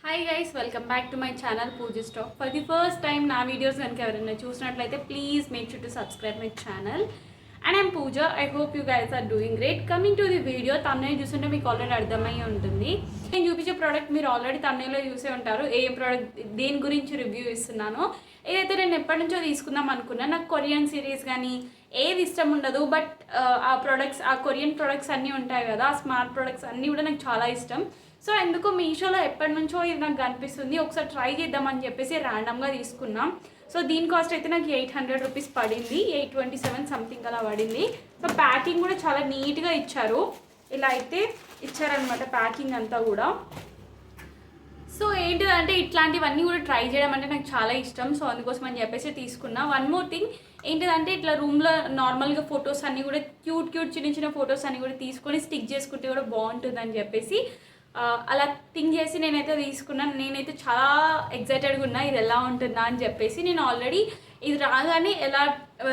Hi guys, welcome back to my channel Pooji stack. For the first time నా videos కనుక ఎవరైనా చూసినట్లయితే please make sure to subscribe my channel. And I'm Pooja. I hope you guys are doing great. Coming to the video, thumbnail చూస్తుంటే మీకు already అర్థమయ్యి ఉంటుంది. నేను చూపించే ప్రోడక్ట్ మీరు ఆల్రెడీ తమ్నైల్లో చూసే ఉంటారు. ఏ ప్రోడక్ట్ దేని గురించి రివ్యూ ఇస్తున్నానో. ఏదైతే నేను ఎప్పటి నుంచో తీసుకుందాం అనుకున్నా. నాకు కొరియన్ సిరీస్ కానీ ఏది ఇష్టం ఉండదు, బట్ ఆ ప్రొడక్ట్స్, ఆ కొరియన్ ప్రొడక్ట్స్ అన్నీ ఉంటాయి కదా, ఆ స్మార్ట్ ప్రొడక్ట్స్ అన్నీ కూడా నాకు చాలా ఇష్టం. సో ఎందుకు మీషోలో ఎప్పటి నుంచో ఇది నాకు కనిపిస్తుంది, ఒకసారి ట్రై చేద్దామని చెప్పేసి ర్యాండమ్గా తీసుకున్నాం. సో దీని కాస్ట్ అయితే నాకు 800 రూపీస్ పడింది, 827 సంథింగ్ అలా పడింది. సో ప్యాకింగ్ కూడా చాలా నీట్గా ఇచ్చారు. ఇలా అయితే ఇచ్చారనమాట ప్యాకింగ్ అంతా కూడా. సో ఏంటిదంటే ఇట్లాంటివన్నీ కూడా ట్రై చేయడం అంటే నాకు చాలా ఇష్టం. సో అందుకోసం అని చెప్పేసి తీసుకున్నా. వన్ మోర్ థింగ్ ఏంటిదంటే, ఇట్లా రూమ్లో నార్మల్గా ఫొటోస్ అన్నీ కూడా క్యూట్ చిన్న చిన్న ఫొటోస్ అన్నీ కూడా తీసుకొని స్టిక్ చేసుకుంటే కూడా బాగుంటుందని చెప్పేసి అలా థింక్ చేసి నేనైతే తీసుకున్నాను. నేనైతే చాలా ఎక్సైటెడ్గా ఉన్నా ఇది ఎలా ఉంటుందా అని చెప్పేసి. నేను ఆల్రెడీ ఇది రాగానే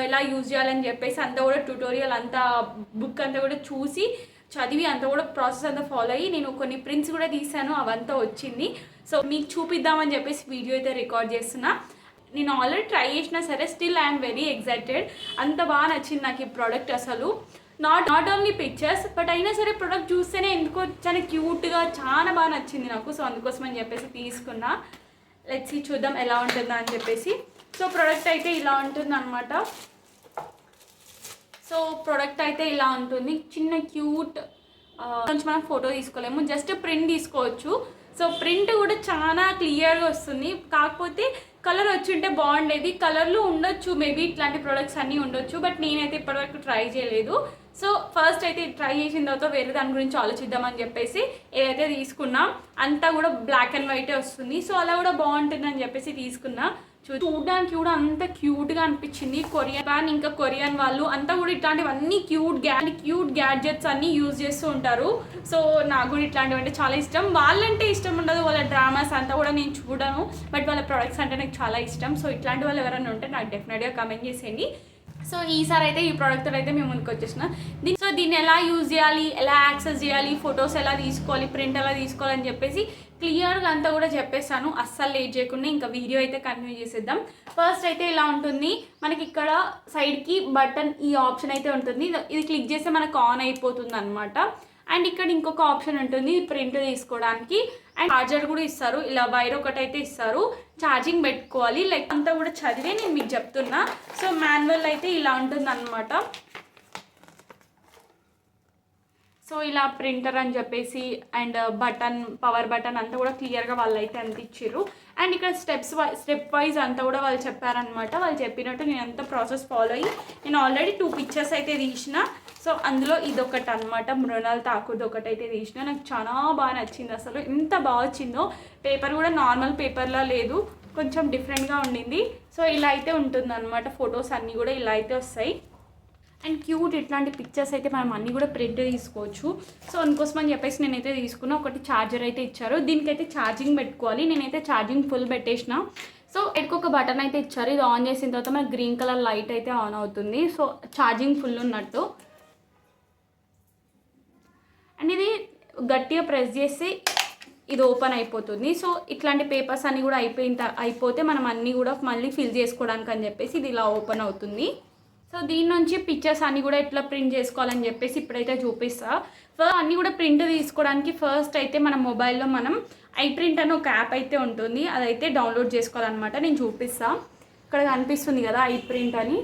ఎలా యూజ్ చేయాలని చెప్పేసి అంతా కూడా ట్యూటోరియల్ అంతా బుక్ అంతా కూడా చూసి చదివి అంతా కూడా ప్రాసెస్ అంతా ఫాలో అయ్యి నేను కొన్ని ప్రింట్స్ కూడా తీసాను, అవంతా వచ్చింది. సో మీకు చూపిద్దామని చెప్పేసి వీడియో అయితే రికార్డ్ చేస్తున్నా. నేను ఆల్రెడీ ట్రై చేసినా సరే స్టిల్ ఐఎమ్ వెరీ ఎక్సైటెడ్. అంత బాగా నచ్చింది నాకు ఈ ప్రోడక్ట్. అసలు నాట్ ఓన్లీ పిక్చర్స్, బట్ అయినా సరే ప్రోడక్ట్ చూస్తేనే ఎందుకో చాలా క్యూట్గా చాలా బాగా నచ్చింది నాకు. సో అందుకోసం అని చెప్పేసి తీసుకున్నా. లెట్స్ సీ, చూద్దాం ఎలా ఉంటుందా అని చెప్పేసి. సో ప్రోడక్ట్ అయితే ఇలా ఉంటుంది అనమాట. సో ప్రోడక్ట్ అయితే ఇలా ఉంటుంది, చిన్న క్యూట్. కొంచెం మనం ఫోటో తీసుకోలేము, జస్ట్ ప్రింట్ తీసుకోవచ్చు. సో ప్రింట్ కూడా చాలా క్లియర్గా వస్తుంది. కాకపోతే కలర్ వచ్చి ఉంటే బాగుండేది. కలర్లు ఉండొచ్చు, మేబీ ఇట్లాంటి ప్రొడక్ట్స్ అన్నీ ఉండొచ్చు, బట్ నేనైతే ఇప్పటివరకు ట్రై చేయలేదు. సో ఫస్ట్ అయితే ట్రై చేసిన తర్వాత వేరే దాని గురించి ఆలోచిద్దామని చెప్పేసి ఏదైతే తీసుకున్నా అంతా కూడా బ్లాక్ అండ్ వైటే వస్తుంది. సో అలా కూడా బాగుంటుందని చెప్పేసి తీసుకున్నా. చూడడానికి కూడా అంత క్యూట్గా అనిపించింది. కొరియన్ ఇంకా కొరియన్ వాళ్ళు అంతా కూడా ఇట్లాంటివన్నీ క్యూట్ గ్యాడ్జెట్స్ అన్నీ యూజ్ చేస్తూ ఉంటారు. సో నాకు కూడా ఇట్లాంటివి అంటే చాలా ఇష్టం. వాళ్ళంటే ఇష్టం ఉండదు, వాళ్ళ డ్రామాస్ అంతా కూడా నేను చూడను, బట్ వాళ్ళ ప్రొడక్ట్స్ అంటే నాకు చాలా ఇష్టం. సో ఇట్లాంటి వాళ్ళు ఎవరైనా ఉంటే నాకు డెఫినెట్గా కమెంట్ చేసేయండి. సో ఈసారి అయితే ఈ ప్రోడక్ట్తో అయితే మేము ముందుకు వచ్చేసిన. సో దీన్ని ఎలా యూజ్ చేయాలి, ఎలా యాక్సెస్ చేయాలి, ఫొటోస్ ఎలా తీసుకోవాలి, ప్రింట్ ఎలా తీసుకోవాలని చెప్పేసి క్లియర్గా అంతా కూడా చెప్పేస్తాను. అస్సలు లేట్ చేయకుండా ఇంకా వీడియో అయితే కంటిన్యూ చేసేద్దాం. ఫస్ట్ అయితే ఇలా ఉంటుంది. మనకి ఇక్కడ సైడ్కి బటన్ ఈ ఆప్షన్ అయితే ఉంటుంది. ఇది క్లిక్ చేస్తే మనకు ఆన్ అయిపోతుంది అనమాట. అండ్ ఇక్కడ ఇంకొక ఆప్షన్ ఉంటుంది ప్రింట్ తీసుకోవడానికి. అండ్ చార్జర్ కూడా ఇస్తారు. ఇలా వైర్ ఒకటి అయితే ఇస్తారు, ఛార్జింగ్ పెట్టుకోవాలి. లైక్ అంతా కూడా చదివే నేను మీకు చెప్తున్నా. సో మాన్యువల్ అయితే ఇలా ఉంటుంది అనమాట. సో ఇలా ప్రింటర్ అని చెప్పేసి అండ్ బటన్, పవర్ బటన్ అంతా కూడా క్లియర్గా వాళ్ళు అయితే అందించారు. అండ్ ఇక్కడ స్టెప్ వైజ్ అంతా కూడా వాళ్ళు చెప్పారనమాట. వాళ్ళు చెప్పినట్టు నేను అంతా ప్రాసెస్ ఫాలో అయ్యి నేను ఆల్రెడీ 2 పిక్చర్స్ అయితే తీసిన. సో అందులో ఇదొకటి అనమాట, మృణాల్ ఠాకూర్ది ఒకటి అయితే తీసిన. నాకు చాలా బాగా నచ్చింది. అసలు ఎంత బాగా వచ్చిందో. పేపర్ కూడా నార్మల్ పేపర్లా లేదు, కొంచెం డిఫరెంట్గా ఉండింది. సో ఇలా అయితే ఉంటుంది అనమాట. ఫొటోస్ అన్నీ కూడా ఇలా అయితే వస్తాయి. అండ్ క్యూట్ ఇట్లాంటి పిక్చర్స్ అయితే మనం అన్నీ కూడా ప్రింట్ తీసుకోవచ్చు. సో అందుకోసం అని చెప్పేసి నేనైతే తీసుకున్నా. ఒకటి ఛార్జర్ అయితే ఇచ్చారు, దీనికైతే ఛార్జింగ్ పెట్టుకోవాలి. నేనైతే ఛార్జింగ్ ఫుల్ పెట్టేసిన. సో ఎక్కడొక బటన్ అయితే ఇచ్చారు. ఇది ఆన్ చేసిన తర్వాత మనకి గ్రీన్ కలర్ లైట్ అయితే ఆన్ అవుతుంది. సో ఛార్జింగ్ ఫుల్ ఉన్నట్టు. అండ్ ఇది గట్టిగా ప్రెస్ చేస్తే ఇది ఓపెన్ అయిపోతుంది. సో ఇట్లాంటి పేపర్స్ అన్నీ కూడా అయిపోతే మనం అన్నీ కూడా మళ్ళీ ఫిల్ చేసుకోవడానికి అని చెప్పేసి ఇది ఇలా ఓపెన్ అవుతుంది. సో దీని నుంచి పిక్చర్స్ అన్నీ కూడా ఎట్లా ప్రింట్ చేసుకోవాలని చెప్పేసి ఇప్పుడైతే చూపిస్తా. అన్నీ కూడా ప్రింట్ తీసుకోవడానికి ఫస్ట్ అయితే మన మొబైల్లో మనం iPrint అని ఒక యాప్ అయితే ఉంటుంది, అదైతే డౌన్లోడ్ చేసుకోవాలన్నమాట. నేను చూపిస్తా. ఇక్కడ కనిపిస్తుంది కదా iPrint అని,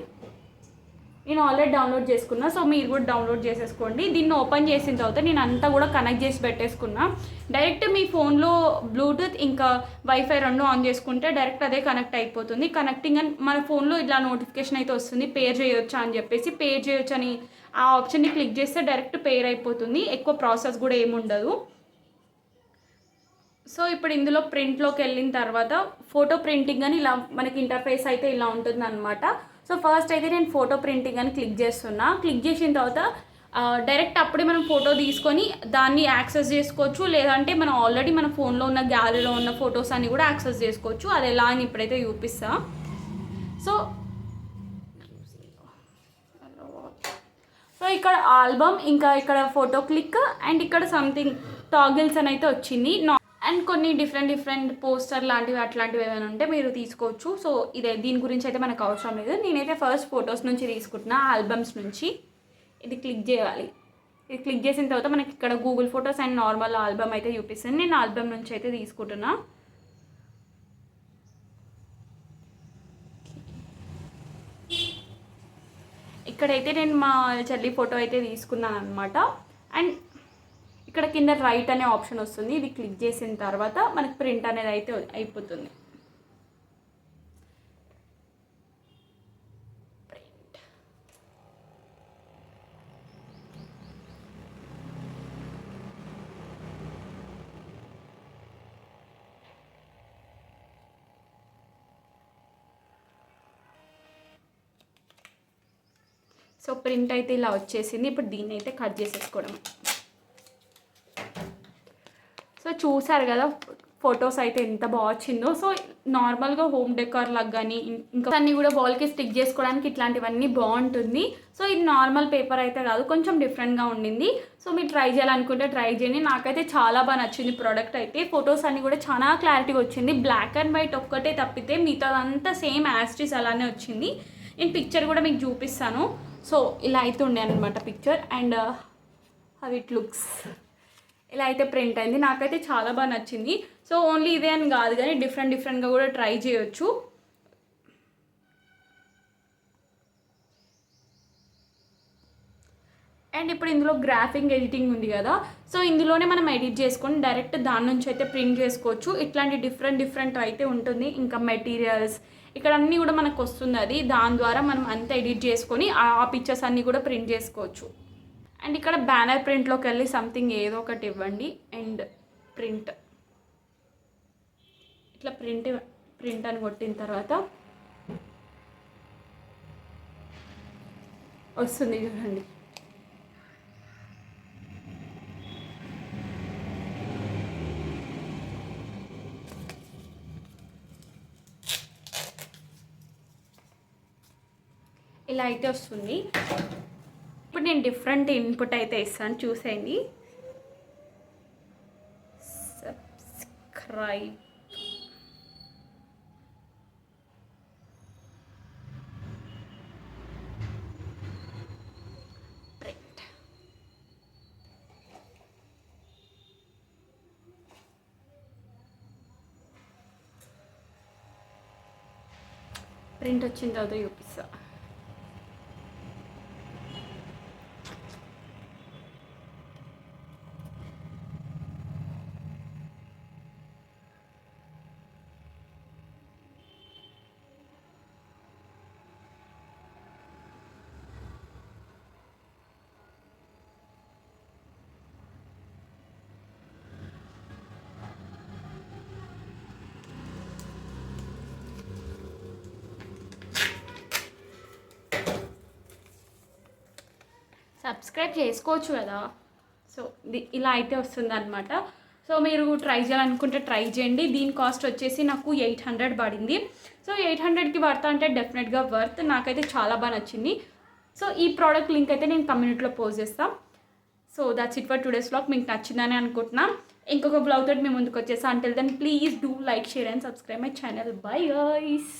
నేను ఆల్రెడీ డౌన్లోడ్ చేసుకున్నా. సో మీరు కూడా డౌన్లోడ్ చేసేసుకోండి. దీన్ని ఓపెన్ చేసిన తర్వాత నేను అంతా కూడా కనెక్ట్ చేసి పెట్టేసుకున్నా. డైరెక్ట్ మీ ఫోన్లో బ్లూటూత్ ఇంకా వైఫై 2 ఆన్ చేసుకుంటే డైరెక్ట్ అదే కనెక్ట్ అయిపోతుంది. కనెక్టింగ్ అని మన ఫోన్లో ఇట్లా నోటిఫికేషన్ అయితే వస్తుంది, పేర్ చేయొచ్చా అని చెప్పేసి. పేర్ చేయొచ్చు అని ఆ ఆప్షన్ని క్లిక్ చేస్తే డైరెక్ట్ పేర్ అయిపోతుంది. ఎక్కువ ప్రాసెస్ కూడా ఏముండదు. సో ఇప్పుడు ఇందులో ప్రింట్లోకి వెళ్ళిన తర్వాత ఫోటో ప్రింటింగ్ అని ఇలా మనకి ఇంటర్ఫేస్ అయితే ఇలా ఉంటుంది అనమాట. సో ఫస్ట్ అయితే నేను ఫోటో ప్రింటింగ్ అని క్లిక్ చేస్తున్నా. క్లిక్ చేసిన తర్వాత డైరెక్ట్ అప్పుడే మనం ఫోటో తీసుకొని దాన్ని యాక్సెస్ చేసుకోవచ్చు, లేదంటే మనం ఆల్రెడీ మన ఫోన్లో ఉన్న గ్యాలరీలో ఉన్న ఫొటోస్ అన్ని కూడా యాక్సెస్ చేసుకోవచ్చు. అది ఎలా అని ఇప్పుడైతే చూపిస్తా. సో ఇక్కడ ఆల్బమ్, ఇంకా ఇక్కడ ఫోటో క్లిక్, అండ్ ఇక్కడ సంథింగ్ టాగిల్స్ అని అయితే వచ్చింది. అండ్ కొన్ని డిఫరెంట్ పోస్టర్ లాంటివి అట్లాంటివి ఏమైనా ఉంటే మీరు తీసుకోవచ్చు. సో దీని గురించి అయితే మనకు అవసరం లేదు. నేనైతే ఫస్ట్ ఫొటోస్ నుంచి తీసుకుంటున్నా, ఆల్బమ్స్ నుంచి. ఇది క్లిక్ చేయాలి. ఇది క్లిక్ చేసిన తర్వాత మనకి ఇక్కడ Google photos and normal album అయితే చూపిస్తుంది. నేను ఆల్బమ్ నుంచి అయితే తీసుకుంటున్నా. ఇక్కడైతే నేను మా చెల్లి ఫోటో అయితే తీసుకున్నాను అనమాట. అండ్ ఇక్కడ కింద రైట్ అనే ఆప్షన్ వస్తుంది. ఇది క్లిక్ చేసిన తర్వాత మనకి ప్రింట్ అనేది అయితే అయిపోతుంది. సో ప్రింట్ అయితే ఇలా వచ్చేసింది. ఇప్పుడు దీన్ని అయితే కట్ చేసేసుకోవడం. సో చూసారు కదా ఫొటోస్ అయితే ఎంత బాగా వచ్చిందో. సో నార్మల్గా హోమ్ డెకార్ లాగా కానీ ఇంకా అన్నీ కూడా వాల్కి స్టిక్ చేసుకోవడానికి ఇట్లాంటివన్నీ బాగుంటుంది. సో ఇది నార్మల్ పేపర్ అయితే కాదు, కొంచెం డిఫరెంట్గా ఉండింది. సో మీరు ట్రై చేయాలనుకుంటే ట్రై చేయండి. నాకైతే చాలా బాగా నచ్చింది ప్రోడక్ట్ అయితే. ఫొటోస్ అన్నీ కూడా చాలా క్లారిటీగా వచ్చింది. బ్లాక్ అండ్ వైట్ ఒక్కటే తప్పితే మిగతాదంతా సేమ్ యాస్టీస్ అలానే వచ్చింది. నేను పిక్చర్ కూడా మీకు చూపిస్తాను. సో ఇలా అయితే ఉండే అనమాట picture. And how it looks, ఇలా అయితే ప్రింట్ అయింది. నాకైతే చాలా బాగా నచ్చింది. సో ఓన్లీ ఇదే అని కాదు కానీ డిఫరెంట్గా కూడా ట్రై చేయొచ్చు. అండ్ ఇప్పుడు ఇందులో గ్రాఫిక్ ఎడిటింగ్ ఉంది కదా, సో ఇందులోనే మనం ఎడిట్ చేసుకొని డైరెక్ట్ దాని నుంచి అయితే ప్రింట్ చేసుకోవచ్చు. ఇట్లాంటి డిఫరెంట్ అయితే ఉంటుంది. ఇంకా మెటీరియల్స్ ఇక్కడ అన్నీ కూడా మనకు వస్తుంది. అది దాని ద్వారా మనం అంతా ఎడిట్ చేసుకొని ఆ పిక్చర్స్ అన్నీ కూడా ప్రింట్ చేసుకోవచ్చు. అండ్ ఇక్కడ బ్యానర్ ప్రింట్లోకి వెళ్ళి సంథింగ్ ఏదో ఒకటి ఇవ్వండి. అండ్ ప్రింట్ ఇట్లా ప్రింట్ అని కొట్టిన తర్వాత వస్తుంది చూడండి. ఇలా అయితే వస్తుంది. ఇప్పుడు నేను డిఫరెంట్ ఇన్పుట్ అయితే ఇస్తాను, చూసేయండి. Subscribe, print. ప్రింట్ వచ్చిన తర్వాత చూపిస్తా. సబ్స్క్రైబ్ చేసుకోవచ్చు కదా. సో ఇలా అయితే వస్తుంది అనమాట. సో మీరు ట్రై చేయాలనుకుంటే ట్రై చేయండి. దీని కాస్ట్ వచ్చేసి నాకు 800 పడింది. సో 800కి వర్త్ అంటే డెఫినెట్గా వర్త్. నాకైతే చాలా బాగా నచ్చింది. సో ఈ ప్రోడక్ట్ లింక్ అయితే నేను కమ్యూనిటీలో పోస్ట్ చేస్తాను. So that's it for today's vlog. మీకు నచ్చిందని అనుకుంటున్నా. ఇంకొక బ్లాగ్ తోటి మేము ముందుకు వచ్చేసాను. Until then please do like, share and subscribe my channel. Bye guys.